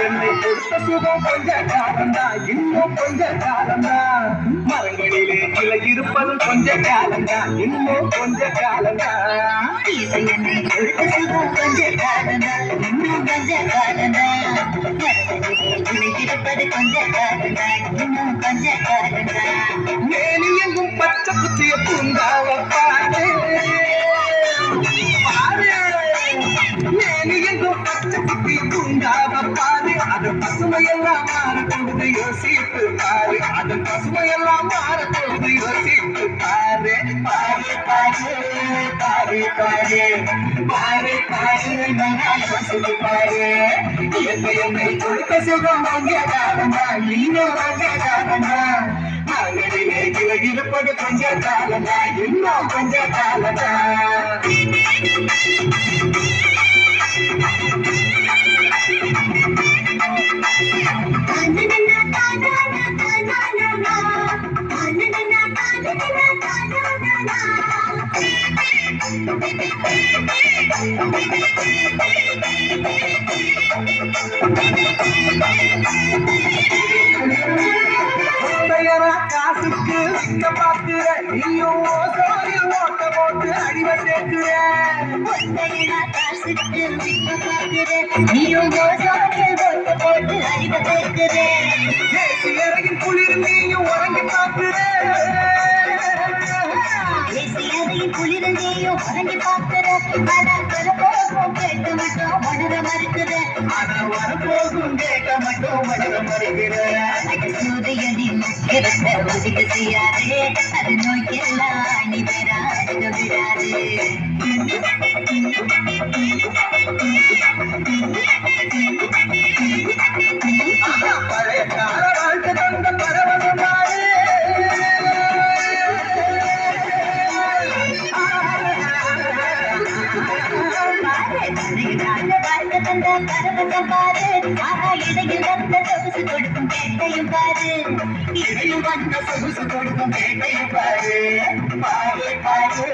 என்னை கொடுத்த சுகம் கொஞ்ச காலந்தா, இன்னும் கொஞ்ச காலந்தா. மரங்களிலே கிளை இருப்பது கொஞ்ச காலந்தா, இன்னும் கொஞ்ச காலந்தா. என்னை கொடுத்த சுகம் கொஞ்ச காலந்தா, இன்னும் கொஞ்ச காலந்தா. மரங்களிலே கிளை இருப்பது கொஞ்ச காலந்தா, இன்னும் கொஞ்ச காலந்தா. மேனி எங்கும் பச்சை குத்திய பூங்காவ பாரு பாரு. மேனி எங்கும் பச்சை குத்திய பூங்காவ பாரு. அது பசுமையெல்லாம் மாறக்கூடுது, யோசித்து பாரு. அது பசுமையெல்லாம் மாறக்கூடுது, யோசித்து பாரு. பாரு பாரு பாரு பாரு பாரு பாரு நல்லா யோசித்து பாரு. என்னை கொடுத்த சுகம் கொஞ்ச காலந்தா, இன்னும் கொஞ்ச காலந்தா. மரங்களிலே கிளை இருப்பது கொஞ்ச காலந்தா, இன்னும் கொஞ்ச காலந்தா. காசுக்கு விற்க பார்க்கிற நீயும் ஓசோரில் ஓட்ட போட்டு அடிமை சேர்க்கிற. காசுக்கு விற்க பார்க்கிற நீயும் ஓசோரில் ஓட்ட போட்டு அடிமை சேர்க்கிற. ஏசி அறையின் குளிர் நீயும் உறங்கி பார்க்கிற. ஏசி அறையின் குளிர் நீயும் உறங்கி பார்க்கிற. ஆனால் வரப்போகும் கேட்க மட்டும் மனத மறுக்கிற. ஆனால் வரப்போகும் கேட்க மட்டும் மனத மறுக்கிற. சூரியனி முக்கியத்தை ஒதுக்க செய்யாதே, அது நோய்க்கெல்லாம் நீ பெறாத விடாதே. பழைய கால வாழ்க்கை தந்த பரவசம் பாரு. இடையில் வந்த சொகுசு கொடுக்கும் கேட்டையும் பாரு. இடையில் வந்த சொகுசு கொடுக்கும் கேட்டையும் பாரு. பாரு பாரு.